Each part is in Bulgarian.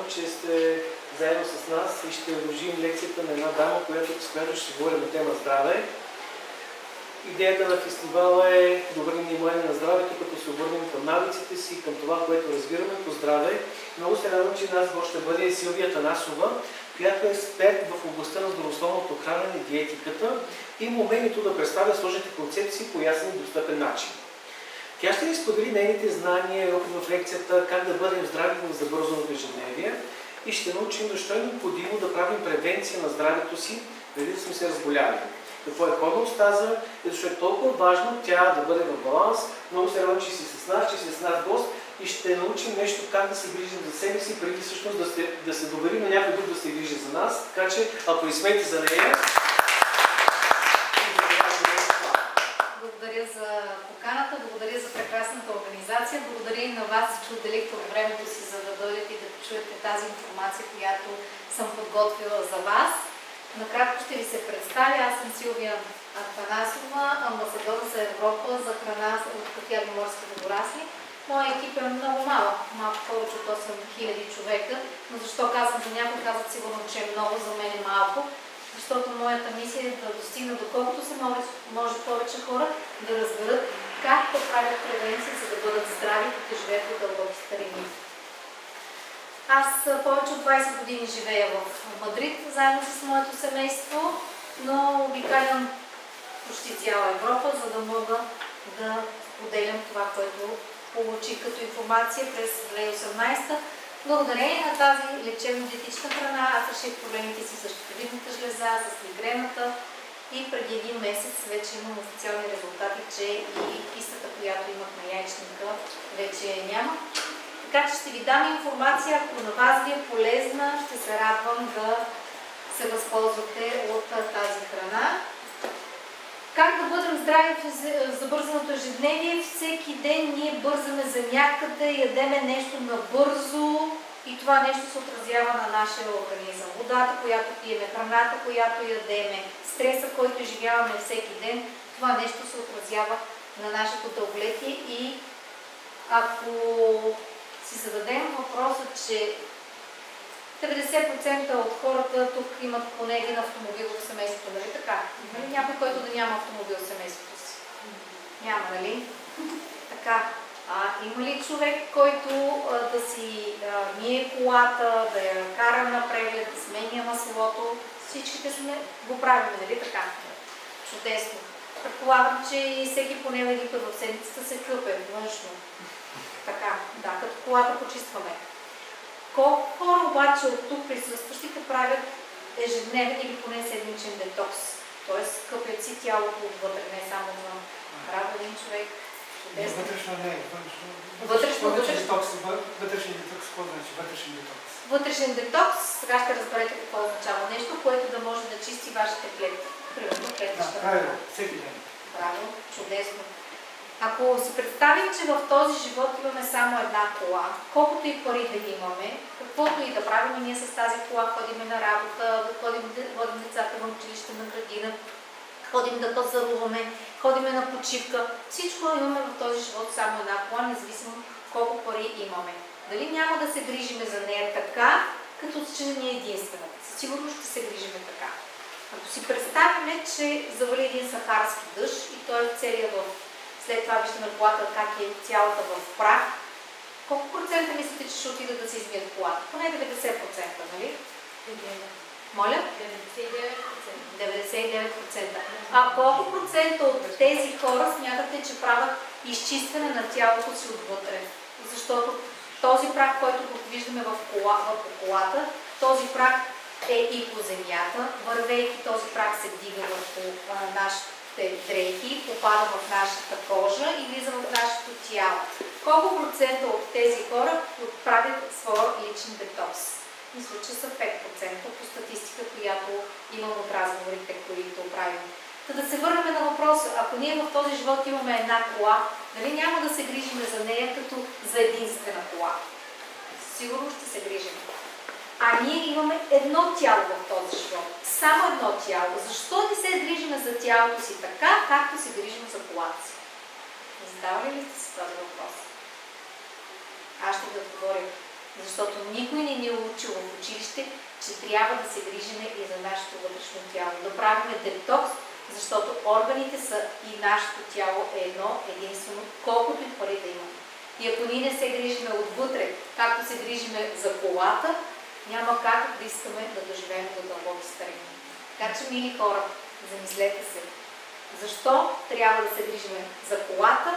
че сте заедно с нас и ще вложим лекцията на една дама, с която ще говорим на тема здраве. Идеята на фестивала е да обърнем внимание на здравето, като се обърнем към навиците си, към това, което разбираме по здраве. Много се радвам, че нас гост ще бъде Силвия Танасова, която е експерт в областта на здравословното хранене и диетиката и има умението да представя сложните концепции по ясен и достъпен начин. Тя ще ни сподели нейните знания и опит в лекцията как да бъдем здрави в забързаното ежедневие и ще научим защо е необходимо да правим превенция на здравето си, преди да сме се разболяли. Какво е хомеостаза и защо е толкова важно тя да бъде в баланс. Много се радвам, че си с нас гост и ще научим нещо как да се грижим за себе си, преди всъщност да се доверим на някой друг да се грижи за нас. Така че аплодисменти за нея. Благодаря за поканата, благодаря за прекрасната организация, благодаря и на вас, че отделихте от времето си, за да дойдете и да чуете тази информация, която съм подготвила за вас. Накратко ще ви се представя. Аз съм Силвия Танасова, амбасадор за Европа за храна от кафяви морски водорасли. Моят екип е много малко повече от 8000 човека, но защо казвам за някой, казват сигурно, че е много, за мен е малко, защото моята мисия е да достигна доколкото се може повече хора да разберат как да правят превенция, за да бъдат здрави, като живеят в дълбоки старини. Аз повече от 20 години живея в Мадрид, заедно с моето семейство, но обикалям почти цяла Европа, за да мога да поделям това, което получих като информация през 2018. Благодарение на тази лечебно-диетична храна аз реших проблемите си с щитовидната жлеза, с мигрената и преди един месец вече имам официални резултати, че и кистата, която имах на яйчника, вече няма. Така че ще ви дам информация, ако на вас ви е полезна, ще се радвам да се възползвате от тази храна. Как да бъдем здрави в забързаното ежедневие? Всеки ден ние бързаме за някъде, ядеме нещо набързо и това нещо се отразява на нашия организъм. Водата, която пиеме, храната, която ядеме, стреса, който живяваме всеки ден, това нещо се отразява на нашето дълголетие и ако си зададем въпроса, че 90% от хората тук имат поне един автомобил в семейството, нали така? Има ли някой, който да няма автомобил в семейството си? Няма, нали? Така. Има ли човек, който да си мие колата, да я кара на преглед, да сменя маслото? Всичките го правим, нали така? Чудесно. Предполагам, че и всеки поне един път в седмицата се къпе външно. Така, да, като колата почистваме. Колко хора обаче от тук присъстващите правят ежедневен или поне седмичен детокс? Тоест къпят си тялото отвътре, не само на правда един човек. Вътрешно не, вътрешно. Вътрешен детокс, какво значи вътрешен детокс? Вътрешен детокс, сега ще разберете какво означава нещо, което да може да чисти вашите клетки. Примерно клетъчната. Да, правилно, всеки ден. Браво, чудесно. Ако си представим, че в този живот имаме само една кола, колкото и пари да имаме, каквото и да правим, ние с тази кола ходим на работа, водим децата на училище, на градина, ходим да пазаруваме, ходим на почивка. Всичко имаме в този живот само една кола, независимо колко пари имаме. Дали няма да се грижиме за нея така, като че не е единствената? Със сигурност ще се грижиме така. Ако си представим, че завали един сахарски дъжд и той е целият в... След това виждаме колата как е цялата в прах. Колко процента мислите, че ще отидат да се измият колата? Поне 90%, нали? Моля? 99%. А колко процента от тези хора смятате, че правят изчистване на тялото си отвътре? Защото този прах, който виждаме върху колата, този прах е и по земята. Вървейки този прах се вдига върху нашите дрехи, попада в нашата кожа и влиза в нашето тяло. Колко процента от тези хора правят своя личен детокс? Мисля, че са 5% по статистика, която имам от разговорите, които правим. Та да се върнем на въпроса, ако ние в този живот имаме една кола, дали няма да се грижим за нея като за единствена кола? Сигурно ще се грижим. А ние имаме едно тяло в този живот. Само едно тяло. Защо не се грижим за тялото си така, както се грижим за колата си? Задавали ли сте си този въпрос? Аз ще ви отговоря. Защото никой не ни е учил в училище, че трябва да се грижиме и за нашето вътрешно тяло. Да правиме детокс, защото органите са и нашето тяло е едно, единствено, колкото и пари да имаме. И ако ние не се грижиме отвътре, както се грижиме за колата, няма как да искаме да доживеем до дълбоки старини. Така че, мили хора, замислете се. Защо трябва да се грижиме за колата,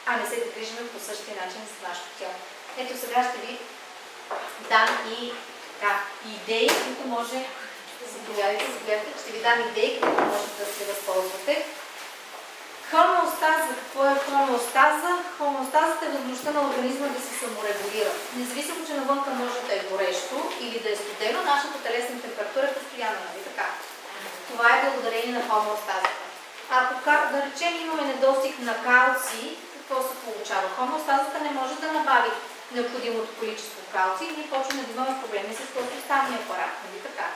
а не се да грижиме по същия начин за нашето тяло? Ето сега ще ви дам и идеи, които може да заповядате, ще ви дам идеи, които може да се възползвате. Хомеостаза. Какво е хомеостаза? Хомеостазата е възможността на организма да се саморегулира. Независимо, че навънка може да е горещо или да е студено, нашата телесна температура е постоянна, нали така? Това е благодарение на хомеостазата. Ако, да речем, имаме недостиг на калций, какво се получава? Хомеостазата не може да набави необходимото количество калций и ние почваме да имаме проблеми с калциоставния апарат, нали така?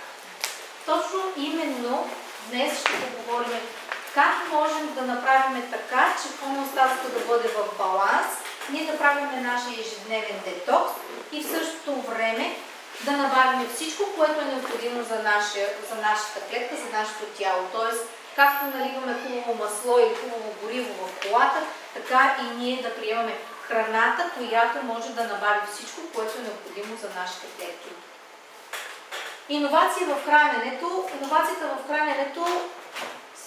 Точно именно днес ще поговорим как можем да направим така, че хомеостазата да бъде в баланс, ние да правим нашия ежедневен детокс и в същото време да набавим всичко, което е необходимо за нашата клетка, за нашето тяло. Тоест, както наливаме хубаво масло или хубаво гориво в колата, така и ние да приемаме храната, която може да набави всичко, което е необходимо за нашите клетки. Иновация в храненето. Иновацията в храненето,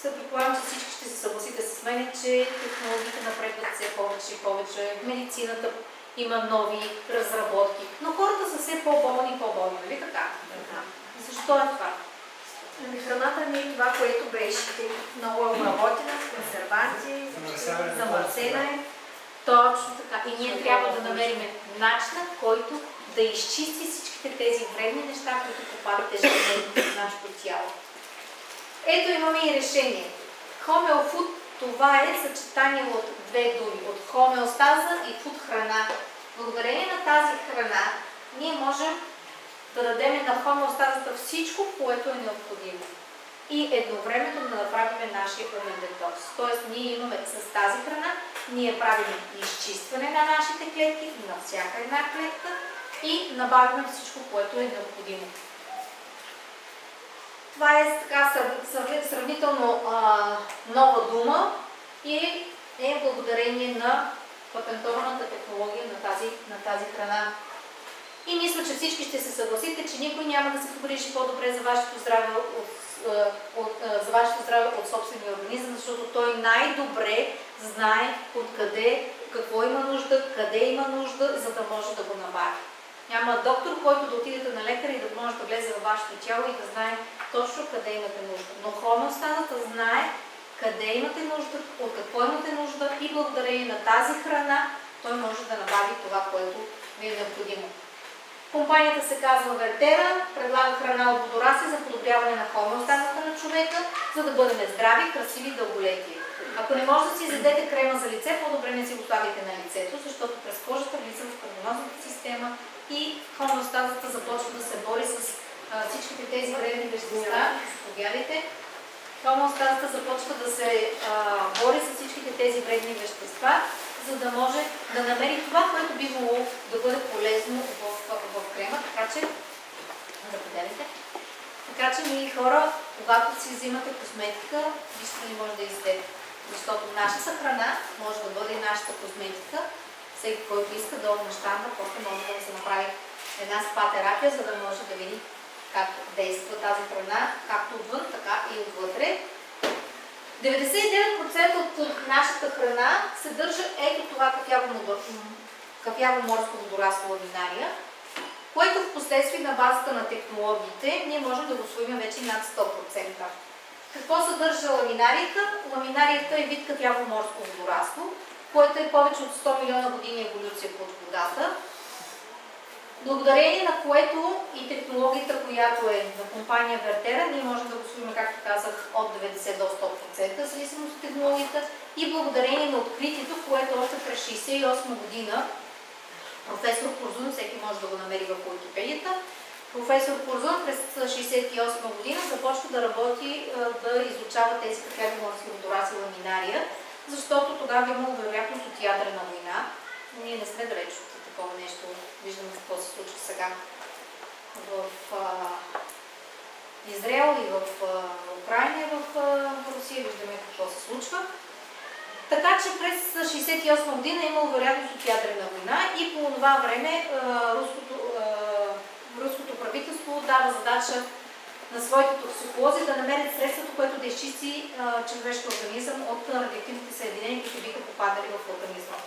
предполагам, че всички ще се съгласите с мен, че технологиите напредват все повече и повече. В медицината има нови разработки, но хората са все по-болни и по-болни, нали така? Защо е това? Храната не е това, което беше много обработена, с консерванти, замърсена. Точно така. И ние трябва да намерим начина, който да изчисти всичките тези вредни неща, които попадат ежедневно в нашето тяло. Ето имаме и решение. Хомеофуд, това е съчетание от две думи, от хомеостаза и фуд храна. Благодарение на тази храна ние можем да дадем на хомеостазата всичко, което е необходимо. И едновременно да направим нашия умен детокс. Тоест ние имаме с тази храна, ние правим изчистване на нашите клетки, на всяка една клетка и набавяме всичко, което е необходимо. Това е така сравнително нова дума и е благодарение на патентованата технология на тази храна. И мисля, че всички ще се съгласите, че никой няма да се погрижи по-добре за вашето здраве от собствения организъм, защото той най-добре знае откъде, какво има нужда, къде има нужда, за да може да го набави. Няма доктор, който да отидете на лекар и да може да влезе във вашето тяло и да знае точно къде имате нужда. Но хомеостазата знае къде имате нужда, от какво имате нужда и благодарение на тази храна той може да набави това, което ви е необходимо. Компанията се казва Вертера, предлага храна от водорасли за подобряване на хомеостазата на човека, за да бъдем здрави, красиви и дълголетни. Ако не може да си изядете крема за лице, по-добре не си го слагайте на лицето, защото през кожата влиза в кръвоносната система и хомеостазата започва да се бори с всичките тези вредни вещества. Заповядайте. Хомеостазата започва да се бори с всичките тези вредни вещества, за да може да намери това, което би могло да бъде полезно в крема. Така че, заповядайте. Така че, мили хора, когато си взимате косметика, нищо не може да изядете. Защото нашата храна може да бъде и нашата косметика. Всеки, който иска долу на щанда, просто може да се направи една спа терапия, за да може да види как действа тази храна, както отвън, така и отвътре. 99% от нашата храна съдържа ето това кафяво-морско водорасло ламинария, което в последствие на базата на технологиите ние можем да го усвоим вече над 100%. Какво съдържа ламинарията? Ламинарията е вид кафяво-морско водорасло, което е повече от 100 милиона години еволюция под водата, благодарение на което и технологията, която е на компания Вертера, ние можем да го усвоим, както казах, от 90 до 100%, в зависимост от технологията, и благодарение на откритието, което още през 1968 година професор Курзун, всеки може да го намери в Уикипедията, професор Курзун през 1968 година започва да работи, да изучава тези кафяво-морски водорасли ламинария, защото тогава имало вероятност от ядрена война. Ние не сме далеч от такова нещо. Виждаме какво се случва сега в Израел и в Украйна и в Русия. Виждаме какво се случва. Така че през 1968 година е имало вероятност от ядрена война и по това време руското правителство дава задача на своите токсиколози да намерят средството, което да изчисти човешкия организъм от радиоактивните съединения, които биха попадали в организма.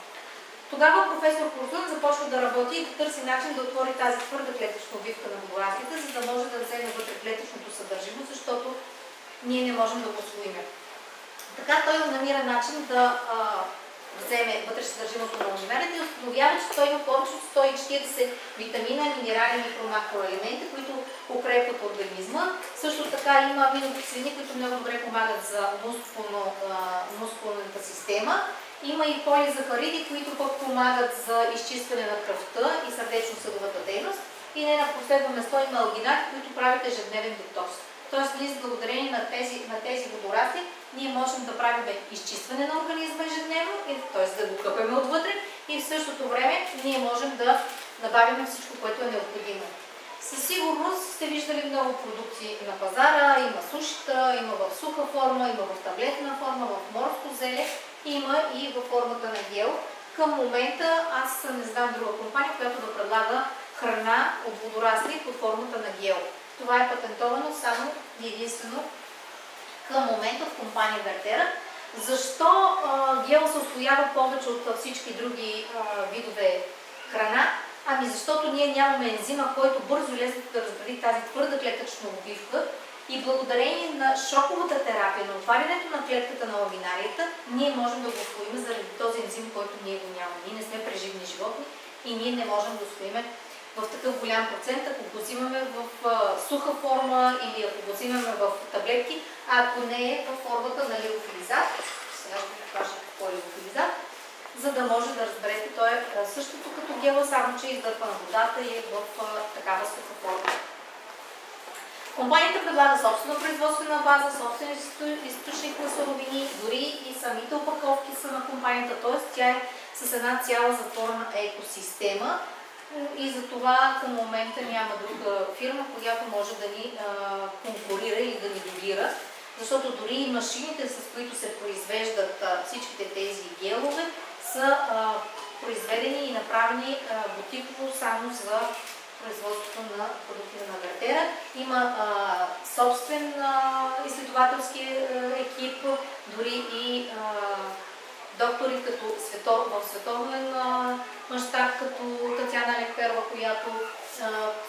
Тогава професор Корсун започва да работи и да търси начин да отвори тази твърда клетъчна обвивка на водорастите, за да може да вземе вътре клетъчното съдържимо, защото ние не можем да го усвоим. Така той намира начин да вземе вътре съдържимото на универите и установява, че той има повече от 140 витамина, минерали, микро-макроелементи, които укрепват организма. Също така има аминокиселини, които много добре помагат за мускулната система. Има и полизахариди, които пък помагат за изчистване на кръвта и сърдечно-съдовата дейност. И не на последно место има алгинати, които правят ежедневен детокс. Тоест, ние благодарение на тези водорасти, ние можем да правим изчистване на организма ежедневно, т.е. да го къпеме отвътре и в същото време ние можем да набавим всичко, което е необходимо. Със сигурност сте виждали много продукти на пазара, има сушита, има в суха форма, има в таблетна форма, в морско зеле, има и във формата на гел. Към момента аз не знам друга компания, която да предлага храна от водорасти под формата на гел. Това е патентовано само и единствено към момента в компания Вертера. Защо гел се усвоява повече от всички други видове храна? Ами защото ние нямаме ензима, който бързо лезе да разгради тази твърда клетъчна обвивка и благодарение на шоковата терапия, на отварянето на клетката на ламинарията, ние можем да го усвоим заради този ензим, който ние го нямаме. Ние не сме преживни животни и ние не можем да усвоим в такъв голям процент, ако го взимаме в суха форма или ако го взимаме в таблетки, а ако не е в формата на лиофилизат. Сега ще ви покажа какво е лиофилизат, за да може да разберете, той е същото като гела, само че издърпа на водата и е в такава суха форма. Компанията предлага собствена производствена база, собствен източник на суровини, дори и самите опаковки са на компанията, т.е. тя е с една цяла затворена екосистема. И за това към момента няма друга фирма, която може да ни конкурира или да ни добира, защото дори и машините, с които се произвеждат всичките тези гелове, са произведени и направени бутиково само за производството на продуктите на Вертера. Има собствен изследователски екип, дори и доктори като в световен мащаб, като Татяна Лекперова, която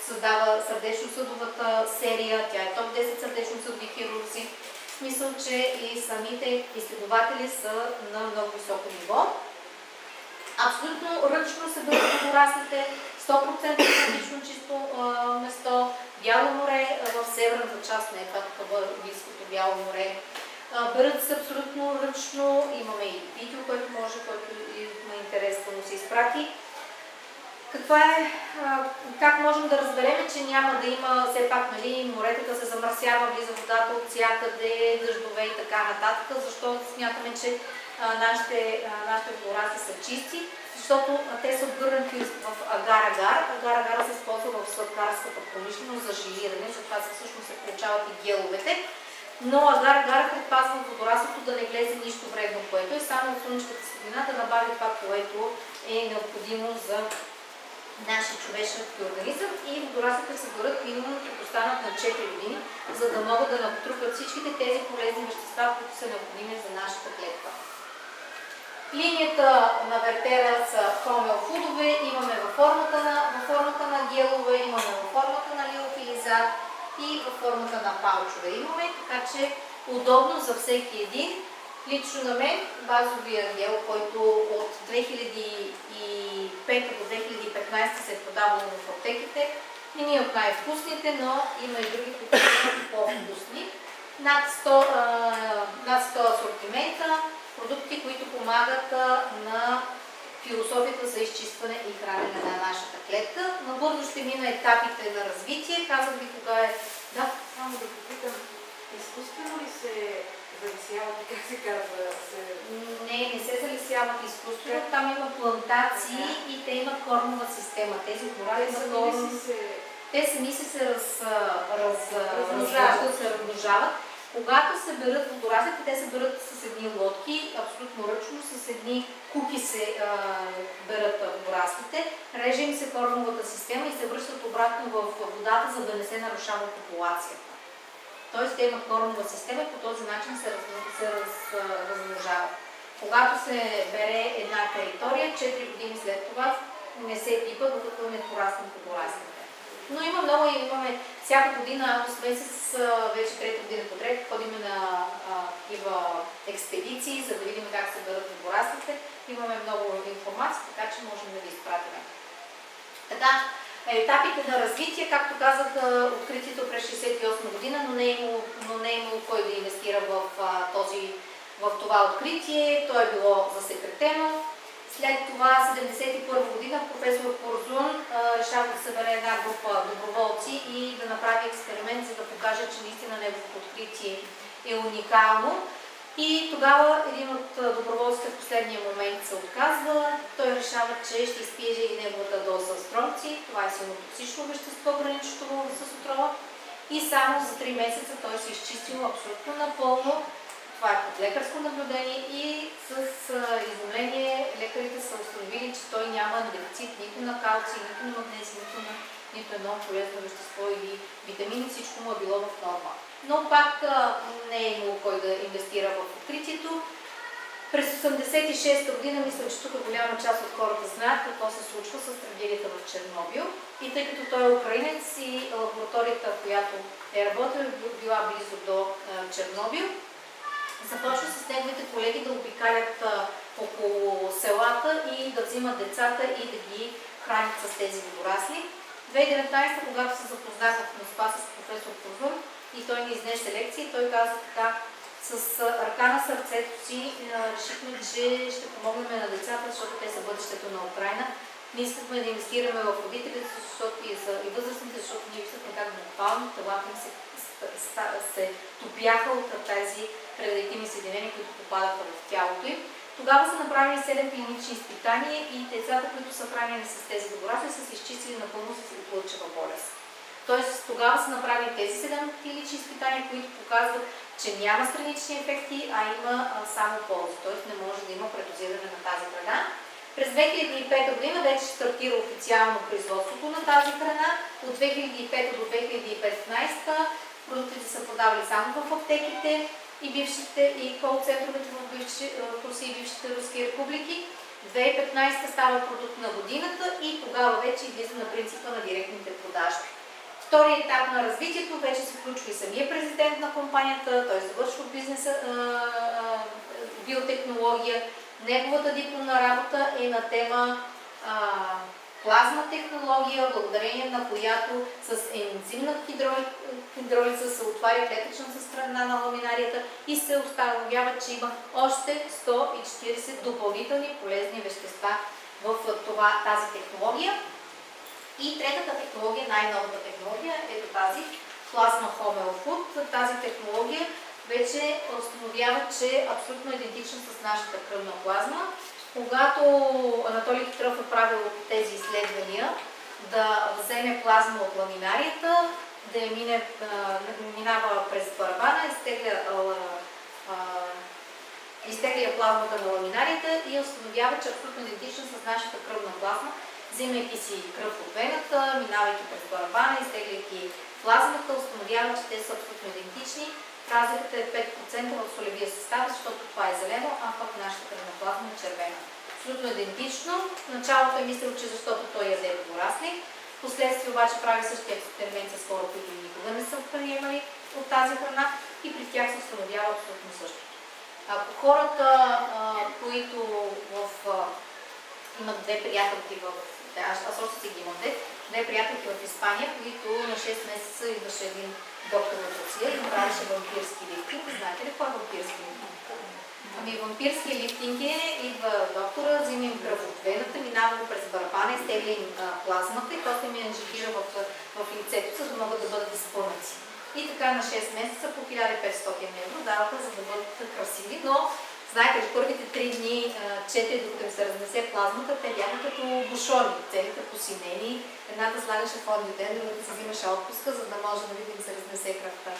създава сърдечно-съдовата серия. Тя е топ 10 сърдечно-съдови хирурзи. В смисъл, че и самите изследователи са на много високо ниво. Абсолютно ръчно се държат водорастите, 100% климатично чисто место, Бяло море в северната част, не е това близкото Бяло море. Берат се абсолютно ръчно, имаме и видео, което има интерес да му се изпрати. Как можем да разберем, че няма да има, все пак, моретата се замърсява, влиза водата от всякъде, дъждове и така нататък, защото смятаме, че нашите водорасти са чисти, защото те са обгърнати в агар-агар. Агар-агара се използва в сладкарската промишленост за жилиране, затова всъщност се получават и геловете. Но агар-агар предпазва водорастото да не влезе нищо вредно, което е само от слънчевата светлина да набави това, което е необходимо за нашия човешки организъм, и водорастите се горят именно като станат на 4 години, за да могат да натрупат всичките тези полезни вещества, които са необходими за нашата клетка. Линията на Вертера са хомеофудове, имаме във формата на гелове, имаме във формата на лиофилизат и във формата на палчове имаме, така че удобно за всеки един. Лично на мен базовия гел, който от 2005 до 2015 се е продавал в аптеките, не ни е от най-вкусните, но има и други, които са по-вкусни. Над 100 асортимента, продукти, които помагат на философията за изчистване и хранене на нашата клетка. Набързо ще мина етапите на развитие. Казах ви кога е... Да, само да попитам, изкуствено ли се залесяват, как се казва? Не се залесяват изкуствено. Там има плантации и те имат кормова система. Тези гора те сами се размножават. Когато се берат водораслите, те се берат с едни лодки, абсолютно ръчно, с едни куки се берат водораслите, реже им се кормовата система и се връщат обратно в водата, за да не се нарушава популацията. Тоест те имат кормова система и по този начин се размножават. Когато се бере една територия, 4 години след това не се пипа, докато не пораснат водораслите. Но имаме всяка година, освен с вече трета година подред, ходим на такива експедиции, за да видим как се берат водораслите. Имаме много информация, така че можем да ги изпратим. Така, етапите на развитие, както казах, откритието през 1968 година, но не е имало кой да инвестира в това откритие. То е било засекретено. След това, 1971 година, професор Корзун решава да събере една група доброволци и да направи експеримент, за да покаже, че наистина неговото откритие е уникално. И тогава един от доброволците в последния момент се отказва. Той решава, че ще изпие и неговата доза стронци. Това е силно токсично вещество, граничещо с отрова. И само за 3 месеца той се изчистил абсолютно напълно. Това е под лекарско наблюдение и с изумление лекарите са установили, че той няма дефицит нито на калци, нито на магнезий, нито едно полезно вещество или витамини, всичко му е било в норма. Но пак не е имало кой да инвестира в откритието. През 1986 година, мисля, че тук голяма част от хората знаят какво се случва с трагедията в Чернобил. И тъй като той е украинец и лабораторията, която е работила, била близо до Чернобил, започва с неговите колеги да обикалят около селата и да взимат децата и да ги хранят с тези водорасли. 2019, когато се запознах в Москва с професор Корзун и той ни изнесе лекции, той каза така: с ръка на сърцето си решихме, че ще помогнем на децата, защото те са бъдещето на Украйна. Ние искахме да инвестираме в родителите, защото и възрастните, защото ние виждахме как буквално телата им се топяха от тези радиоактивни съединения, които попадаха в тялото им. Тогава са направени 7 клинични изпитания и децата, които са хранени с тези водорасли, са се изчистили напълно с лъчева болест. Тоест тогава са направени тези 7 клинични изпитания, които показват, че няма странични ефекти, а има само ползи. Тоест не може да има предозиране на тази храна. През 2005 година вече стартира официално производството на тази храна. От 2005 до 2015 продуктите са продавали само в аптеките и кол-центровете в Русия и бившите руски републики. 2015 става продукт на годината и тогава вече излиза на принципа на директните продажби. Вторият етап на развитието вече се включва и самия президент на компанията, той завършва бизнеса биотехнология. Неговата дипломна работа е на тема плазма технология, благодарение на която с ензимна хидролиза се отваря клетъчната страна на ламинарията и се установява, че има още 140 допълнителни полезни вещества в тази технология. И третата технология, най-новата технология, ето тази плазма Homeofood. Тази технология вече установява, че е абсолютно идентична с нашата кръвна плазма. Когато Анатолий Петров е правил тези изследвания, да вземе плазма от ламинарията, да я минава през барабана, изтегля плазмата на ламинарията и установява, че е абсолютно идентична с нашата кръвна плазма, взимайки си кръв от вената, минавайки през барабана, изтегляйки плазмата, установява, че те са абсолютно идентични. Разликата е 5% в солевия състав, защото това е зелено, а пък нашата кръвна плазма е червена. Абсолютно идентично. В началото е мислил, че защото той яде водорасли. Впоследствие обаче прави същия експеримент с хора, които никога не са приемали от тази храна и при тях се установява абсолютно същото. Ако хората, които имат две приятелки аз още си ги имам две приятелки в Испания, които на 6 месеца идваше един доктор от Русия и правеше вампирски лифтинг. Знаете ли какво е вампирски лифтинг? Ами вампирски лифтинг идва доктора, взима им кръв от вената, минава го през барабана, изтегля им плазмата и после ми инжектира в лицето, за да могат да бъдат изпълнати. И така на 6 месеца по 1500 евро даваха, за да бъдат красиви, но знаете ли, първите 3 дни, 4, докато се разнесе плазмата, те бяха като бушони, целите посинени. Едната слагаше фондиотен, другата се взимаше отпуска, за да може да видим да се разнесе кръвта.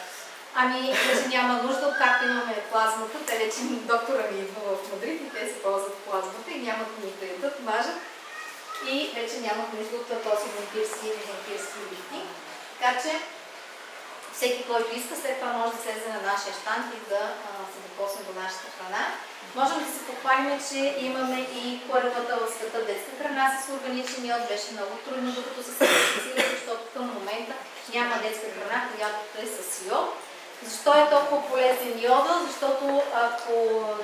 Ами, вече няма нужда, както имаме плазмата, те вече доктора ми идва в Мадрид и те се ползват плазмата и нямат нужда да ядат, мажат и вече нямат нужда от този вампирски лифтинг. Така че всеки, който иска, след това може да слезе на нашия щанд и да се докосне до нашата храна. Можем да се похвалим, че имаме и първата в света детска храна с органичен йод. Беше много трудно, докато се сертифицира, защото към момента няма детска храна, която е с йод. Защо е толкова полезен йода? Защото ако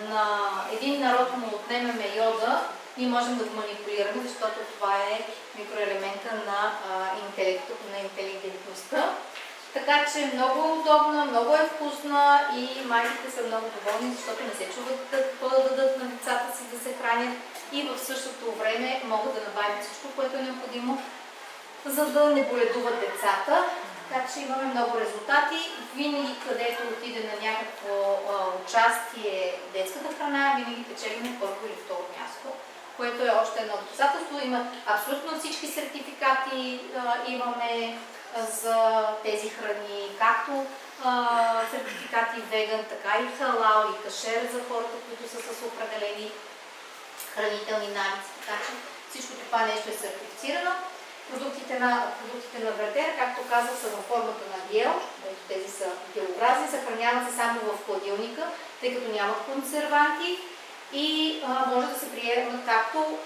на един народ му отнемеме йода, ние можем да го манипулираме, защото това е микроелемента на интелигентността. Така че много е удобна, много е вкусна и майките са много доволни, защото не се чуват какво да дадат на децата си да се хранят и в същото време могат да набавят всичко, което е необходимо, за да не боледуват децата. Така че имаме много резултати. Винаги, където отиде на някакво участие детската храна, винаги печелиме първо или второ място, което е още едно доказателство. Има абсолютно всички сертификати, имаме за тези храни, както сертификати веган, така и халал, и кашер за хората, които са с определени хранителни навици. Така че всичко това нещо е сертифицирано. Продуктите на Вертер, както казах, са във формата на гел, тези са гелообразни, съхраняват се само в хладилника, тъй като нямат консерванти и може да се приемат както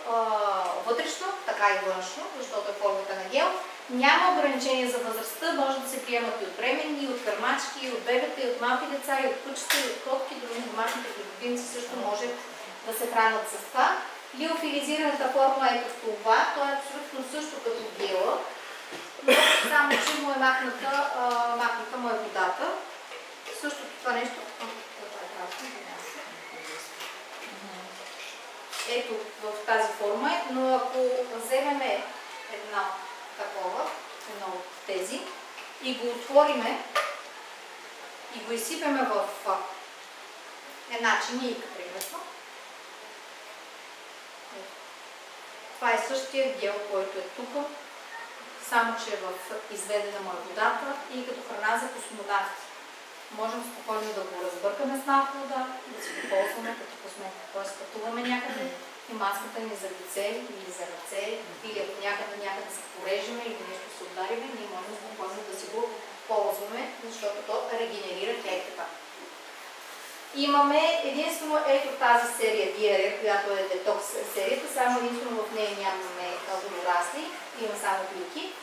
вътрешно, така и външно, защото е формата на гел. Няма ограничение за възрастта, може да се приемат и от бременни, и от кърмачки, и от бебета, и от малки деца, и от кучета, и от котки, дори домашните любимци също може да се хранят с това. Лиофилизираната форма е като това, то е абсолютно също като гела, но само че му е махната му е водата. Същото това нещо, ето в тази форма е, но ако вземем едно от тези и го отвориме и го изсипеме в една чинийка, примерно. Това е същия гел, който е тук, само че е изведена му е водата и като храна за космонавти. Можем спокойно да го разбъркаме с малко вода, да си го ползваме като косметика, т.е. пътуваме някъде и маската ни за лице или за ръце, или ако някъде се порежеме или нещо се удариме, ние можем спокойно да си го ползваме, защото то регенерира клетката. Имаме единствено ето тази серия Диария, която е детокс серията, само единствено в нея нямаме водорасли, има само глюки.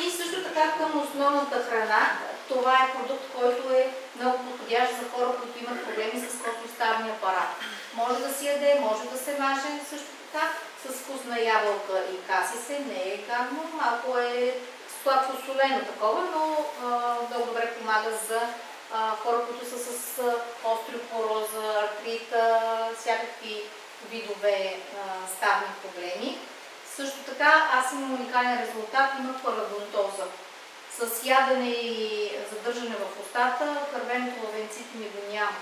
И също така към основната храна, това е продукт, който е много подходящ за хора, които имат проблеми с костно-ставния апарат. Може да се яде, може да се маже също така, с вкусна ябълка и касисе, не е гадно, малко е сладко-солено такова, но много добре помага за хора, които са с остеопороза, артрита, всякакви видове ставни проблеми. Също така, аз имам уникален резултат, има парадонтоза. С ядене и задържане в устата, кървенето във венците ми го няма.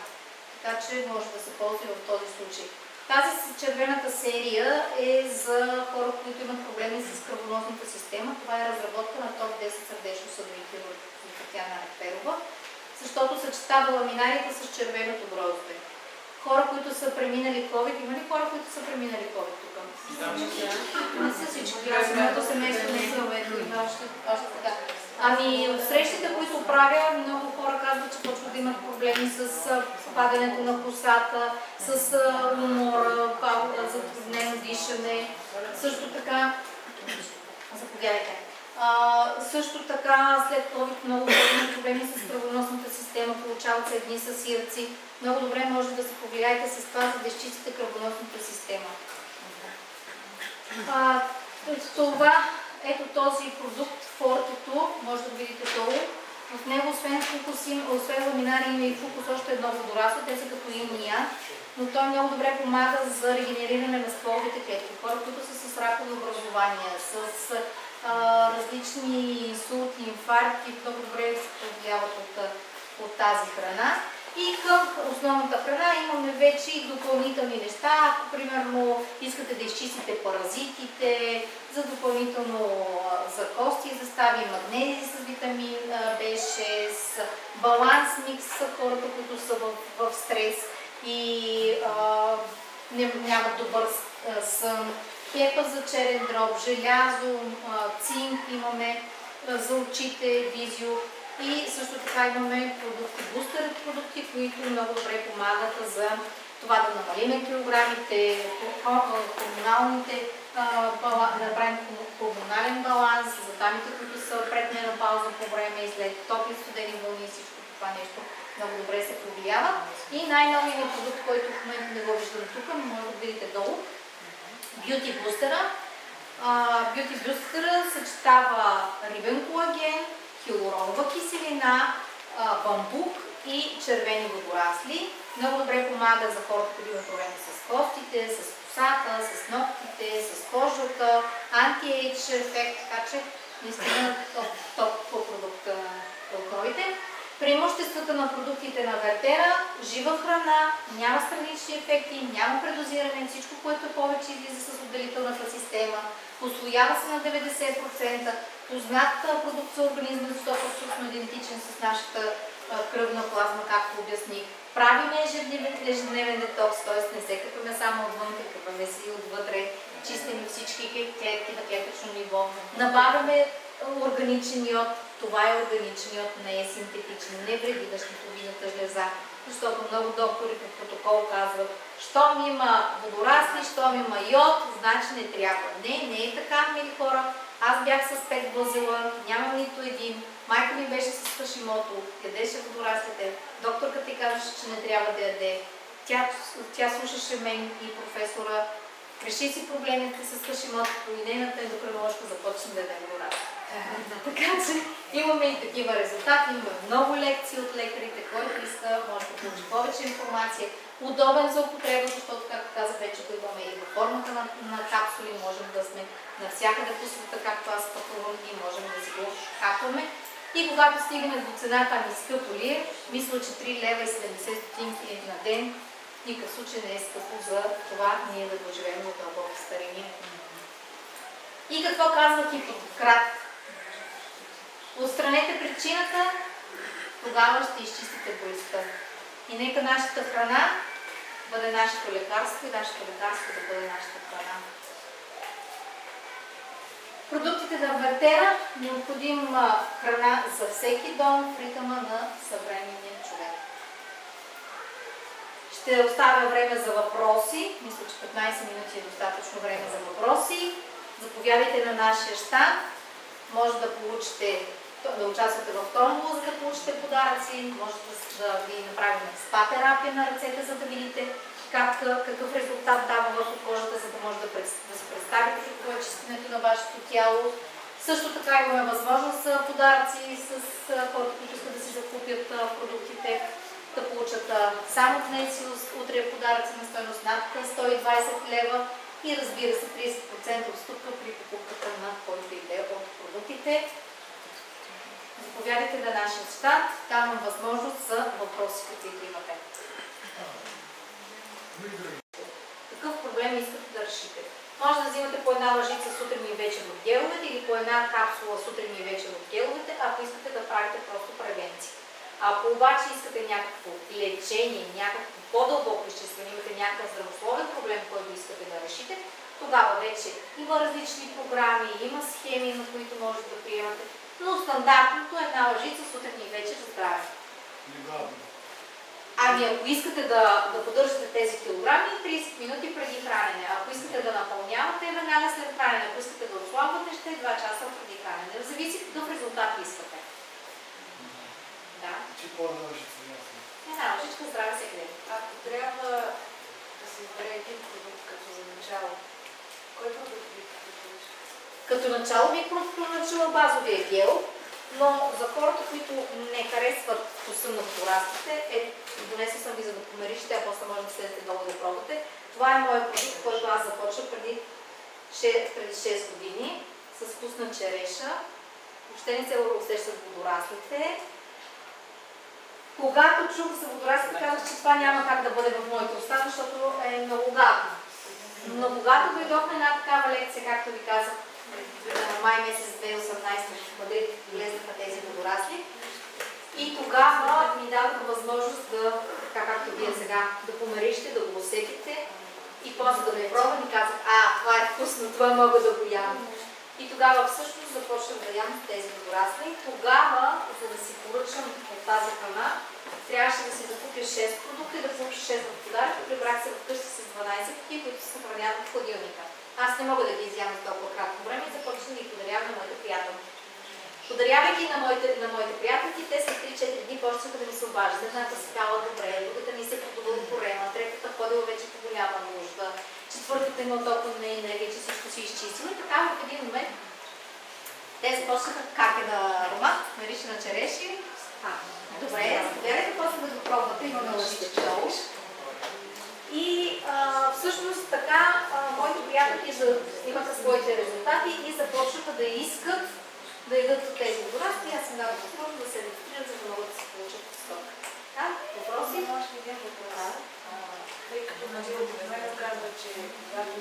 Така че може да се ползва в този случай. Тази червената серия е за хора, които имат проблеми с кръвоносната система. Това е разработка на топ 10 сърдечно-съдови хирург Татяна Рекперова, защото съчетава ламинарите с червеното гроздо. Хора, които са преминали COVID, има ли хора, които са преминали COVID тук? Не са всички. Аз моето семейство не съм още така. Ами от срещите, които правя, много хора казват, че почват да имат проблеми с падането на косата, с умора, затруднено дишане. Също така, заповядайте. Също така, след COVID много имат проблеми с кръвоносната система, получават се едни със сираци. Много добре може да се повлияете с това, за да изчистите кръвоносната система. Това, ето този продукт, Фортото, може да го видите долу. В него, освен ламинари, има и фукус, още едно водорасло, те са като иния, но той много добре помага за регенериране на стволовите клетки. Хора, които са с ракови образования, с различни инсулти, инфаркти много добре се повлияват от тази храна. И към основната храна имаме вече и допълнителни неща. Ако примерно искате да изчистите паразитите, за допълнително за кости и състави, магнези с витамин B6, баланс микс са хората, които са в стрес и нямат добър сън, кепа за черен дроб, желязо, цинк имаме за очите, визио. И също така имаме продукти, бустер продукти, които много добре помагат за това да намалим килограмите, хормоналните, да направим хормонален баланс, за дамите, които са пред менопауза по време и след топли студени вълни и всичко това нещо много добре се повлиява. И най-новият продукт, който в момента не го виждам тук, но може да видите долу, Beauty Booster. Beauty Booster съчетава рибен колаген, хиалуронова киселина, бамбук и червени водорасли. Много добре помага за хората, които имат проблеми с костите, с косата, с ногтите, с кожата, анти-ейдж ефект, така че наистина топ продукт на основите. Преимуществата на продуктите на Вертера: жива храна, няма странични ефекти, няма предозиране, всичко, което повече излиза с отделителната система, усвоява се на 90%, познат продукт за организма, защото е абсолютно идентичен с нашата кръвна плазма, както обясних. Правиме ежедневен детокс, т.е. не се къпаме само отвън, къпаме се и отвътре, чистим всички клетки на клетъчно ниво. Набавяме органичен йод, това е органичен йод, не е синтетичен, не вреди дъщитовидната жлеза, защото много доктори по протокол казват, щом има водорасли, щом има йод, значи не трябва. Не е така, мили хора. Аз бях с 5 възела, нямам нито един. Майка ми беше с Хашимото, ядеше водораслите. Докторка ти казваше, че не трябва да яде. Тя слушаше мен и професора. Реши си проблемите с Хашимото и нейната ендокринологка започна да яде водорасли. Така че имаме и такива резултати, имаме много лекции от лекарите, който иска, може да получи повече информация. Удобен за употреба, защото, както казах, вече го имаме и във формата на капсули, можем да сме навсякъде по света, както аз пътувам и можем да си го хапваме. И когато стигне до цената ми скъпо ли е, мисля, че 3 лева и 70 стотинки на ден, никакъв случай не е скъпо за това ние да доживеем от дълбоко старение. И какво казва Хипократ? Отстранете причината, тогава ще изчистите болестта. И нека нашата храна бъде нашето лекарство и нашето лекарство да бъде нашата храна. Продуктите на Вертера, необходима храна за всеки дом в ритъма на съвременния човек. Ще оставя време за въпроси. Мисля, че 15 минути е достатъчно време за въпроси. Заповядайте на нашия щанд. Може да получите, да участвате в томбола, за да получите подаръци. Може да ви направим спа терапия на ръцете, за да видите какъв резултат дава върху кожата, за да може да се представите какво е чистенето на вашето тяло. Също така имаме възможност за подаръци с хората, които искат да си закупят продуктите, да получат само днес и утре подаръци на стойност над 120 лева и разбира се 30% отстъпка при покупката на който иде от продуктите. Заповядайте на нашия щанд, там имам възможност за въпроси, каквито имате. Какъв проблем искате да решите? Може да взимате по една лъжица сутрин и вечер от геловете или по една капсула сутрин и вечер от геловете, ако искате да правите просто превенция. Ако обаче искате някакво лечение, някакво по-дълбоко изчистване, имате някакъв здравословен проблем, който искате да решите, тогава вече има различни програми, има схеми, на които можете да приемате, но стандартното е една лъжица сутрин и вечер за здраве. Ами ако искате да поддържате тези килограми, 30 минути преди хранене. Ако искате да напълнявате, веднага след хранене. Ако искате да отслабвате, ще е 2 часа преди хранене. Зависи какъв резултат искате. Да. Че по-една лъжица? Една лъжичка здраве всеки ден. Ако трябва да се избере един продукт като за начало, кой продукт би препоръчал? Като начало би препоръчала базовия гел, но за хората, които не харесват вкуса на водораслите, донесла съм ви за да помериште, а после може да следите долу да пробвате. Това е моят продукт, който аз започвах преди 6 години с вкус на череша въобще не се усещат водораслите. Когато чух за водораслите, казах, че това няма как да бъде в моите уста, защото е много гадно. Но когато дойдох на една такава лекция, както ви казах, май месец 2018 в Мадрид влезнаха тези водорасли, и тогава ми дадоха възможност да, така както вие сега, да помериште, да го усетите и после да го пробвам и казах, това е вкусно, това мога да го ям. И тогава всъщност започнах да ям тези водорасли. Тогава, за да си поръчам от тази храна, трябваше да си закупя 6 продукта и да получа 6 в подарък. Прибрах се вкъщи с 12 кутии, които се съхраняват в хладилника. Аз не мога да ги изям за толкова кратко време и започнах да ги подарявам на моите приятелки. Подарявайки на моите приятелки, те след 3-4 дни почнаха да ми се обаждат. Едната си кала добре, другата ми се е подувала корема, третата ходила вече по голяма нужда, четвъртата има толкова на енергия, че всичко си изчистила. И така в един момент те започнаха какен аромат, мирише на череши. Добре, заповядайте после да го пробвате, имаме лъжички долу. И всъщност така моите приятелки имаха своите резултати и започнаха да искат да идат от тези водорасли. Аз съм дала възможност да се регистрират, за да могат да се получат стока. Въпроси? Може ли един въпрос? Тъй като обикновено казва, че когато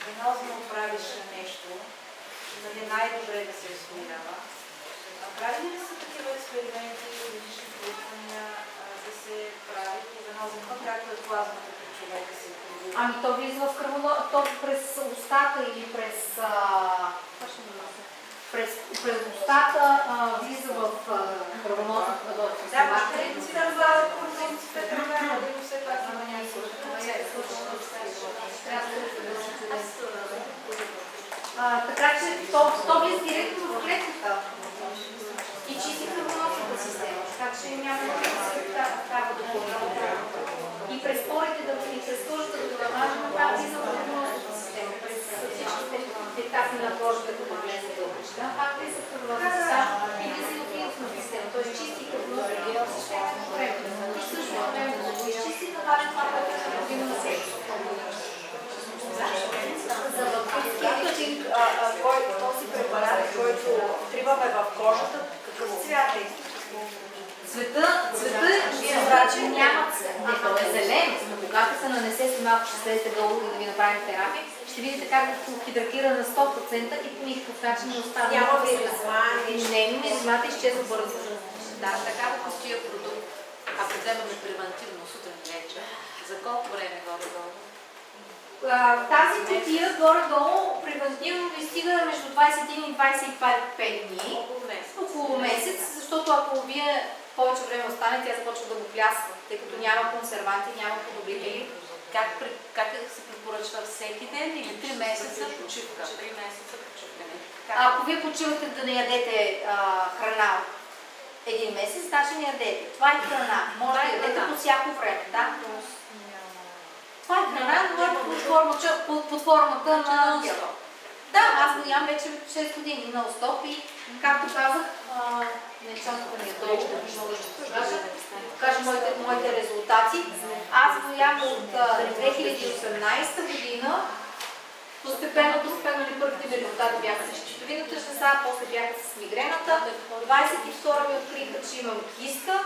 венозно правиш нещо, най-добре да се изгоява. Прави ли са такива експерименти и различни проучвания да се прави по венозен път, както е плазмата при човека се придобива? Ами то влиза в кръвоносната, през устата или през устата, влиза в кръвоносната вътре. Да, може да си раздава продуктите, но все пак има някакво. Така че то влиза директно в клетката и чисти кръвоносната система, така че няма да се такава допълнителна. И през порите и през кожата да го намажем, това влиза в кръвоносната система. През всичките етапи на кожата, като влезе дълбочина, пак влиза в кръвоносната система и влиза и в лимфната система. Тоест чисти кръвоносната система по време. И също време да го изчисти, намали това, което е необходимо на себе. Този препарат, който триваме в кожата, какъв цвят е? Цвета няма цвет. То е зелен, но когато се нанесе след малко, ще следите дълго да ви направим терапия, ще видите как го хидракира на 100% и по никакъв начин не остава. Няма миризма. Не, миризмата изчезва бързо. Да, такава костия продукт, ако вземаме превентивно сутрин вечер, за колко време горе-долу? Тази кутия горе-долу превентивно ви стига между 21 и 25 дни. Около месец, защото ако вие повече време остане, тя започва да го плясва, тъй като няма консерванти, няма подобрители. Как се препоръчва всеки ден или 3 месеца почивка? 3 месеца почивка. Ако вие почивате да не ядете храна един месец, значи не ядете. Това е храна. Може да ядете по всяко време. Да? Това е храна, но е под формата на дядо. Да, аз го ям вече 6 години на стоп и, както казах, не чакам да ми е долу, да кажа моите резултати. Аз го ям от 2018 година. Постепенно ни първите ми резултати бяха с щитовидната жлеза, после бяха с мигрената. 22 ми откриха, че имам киста,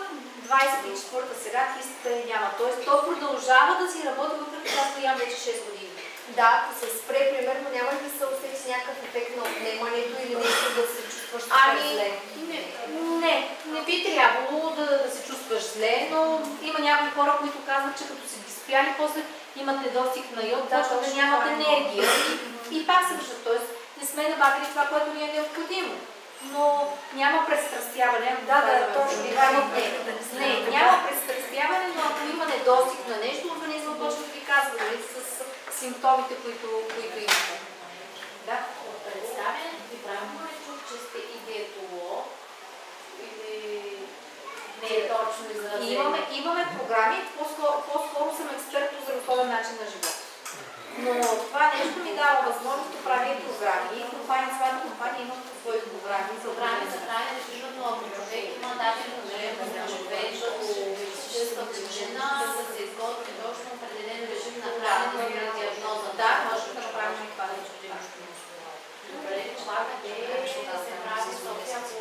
24-та сега кистата няма. Тоест, то продължава да си работи, въпреки че аз го ям вече 6 години. Да, с спре, примерно, няма ли да се усети някакъв ефект на отнемането или нещо да се чувстваш зле? Не би трябвало да се чувстваш зле, но има някои хора, които казват, че като си ги спряли, после имат недостиг на йод, почват да нямат енергия и пак се връщат. Тоест, не сме набавили това, което ни е необходимо. Но няма престрастяване. Точно. Няма престрастяване, но ако има недостиг на нещо, организма почва да ви казва, с симптомите, които имате. Да, от представянето ви правилно ли чух, че сте и диетолог или не е точно изразено? Имаме програми, по-скоро съм експерт по здравословен начин на живота. Но това нещо ми дава възможност да правя и програми. Своята компания има свои програми. Програми за хранене, защото ако човек има дадено време за човек, като физическа причина, да се изготви точно определен режим на хранене на диагноза. Да, може да направим и това. Добре, това къде ще се прави София по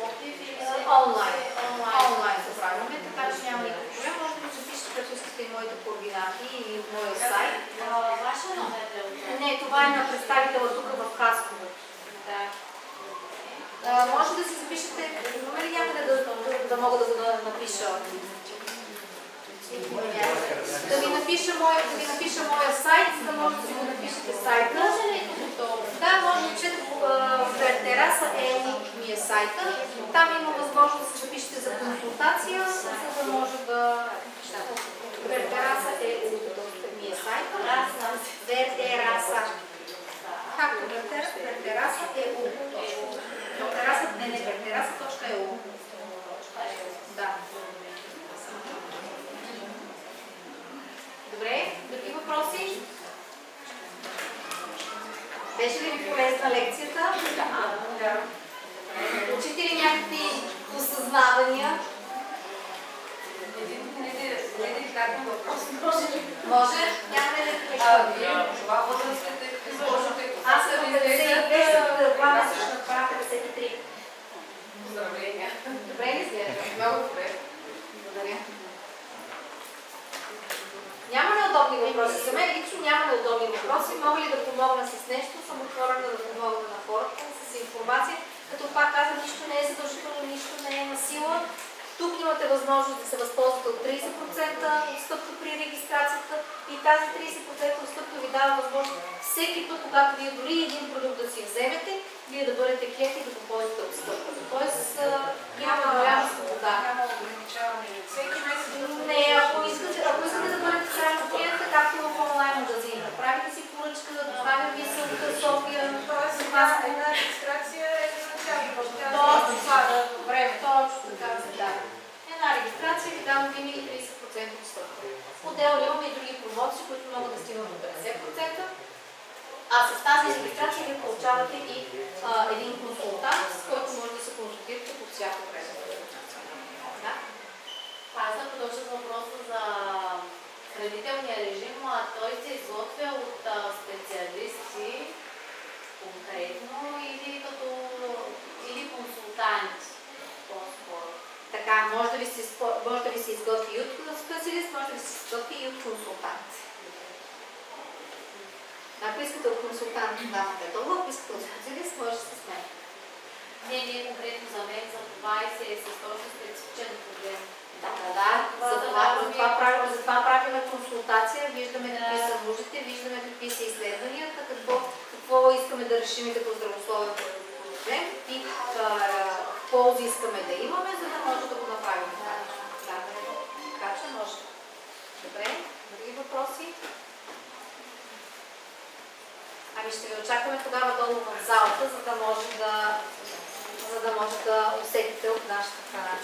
мога да напиша. Да ви напиша моя сайт, за да може да си го напишете сайта. Да, може да чете Вертераса ми е сайта. Там има възможност да се запишете за консултация, за да може да... Вертераса ми е сайта. Вертераса. Както Вертераса Вертераса.eu. Да. Добре, други въпроси? Беше ли ви полезна лекцията? Да. Учите ли някакви осъзнавания? Един кратък въпрос. Може? Няма ли да кажа? Това възрастите, изложите. Аз съм 52, глава също направя 53. Поздравления. Добре ли изглежда? Много добре. Благодаря. Няма неудобни въпроси. За мен лично няма неудобни въпроси. Мога ли да помогна с нещо? Съм отворена да помогна на хората с информация. Като пак казвам, нищо не е задължително, нищо не е на сила. Тук имате възможност да се възползвате от 30% отстъпка при регистрацията и тази 30% отстъпка ви дава възможност всеки път, когато вие дори един продукт да си вземете, вие да бъдете клиенти и да попълните отстъпката. Тоест има голяма свобода. Няма ограничаване. Всеки месец. Не, ако искате да бъдете крайно клиента, както в онлайн магазин, направите си поръчка, доставя ви се от София. Тоест една регистрация е начало. Точно това време, точно така се дава. Една регистрация ви дава винаги 30% отстъпка. Отделно имаме и други промоции, които могат да стигнат до 50%. А с тази регистрация вие получавате и един консултант, с който може да се консултирате по всяко време. Да? Аз да продължа с въпроса за хранителния режим, той се изготвя от специалисти конкретно или консултанти по-скоро. Така, може да ви се изготви и от специалист, може да ви се изготви и от консултант. Ако искате от консултант, давате долу, ако искате от специалист, може да се смее. Не конкретно за мен, за това и се е с този специфичен проблем. Затова правим консултация, виждаме какви са нуждите, виждаме какви са изследванията, какво искаме да решим като здравословен проблем и ползи искаме да имаме, за да може да го направим. Така че може. Добре, други въпроси? Ами ще ви очакваме тогава долу в залата, за да може да усетите от нашата храна.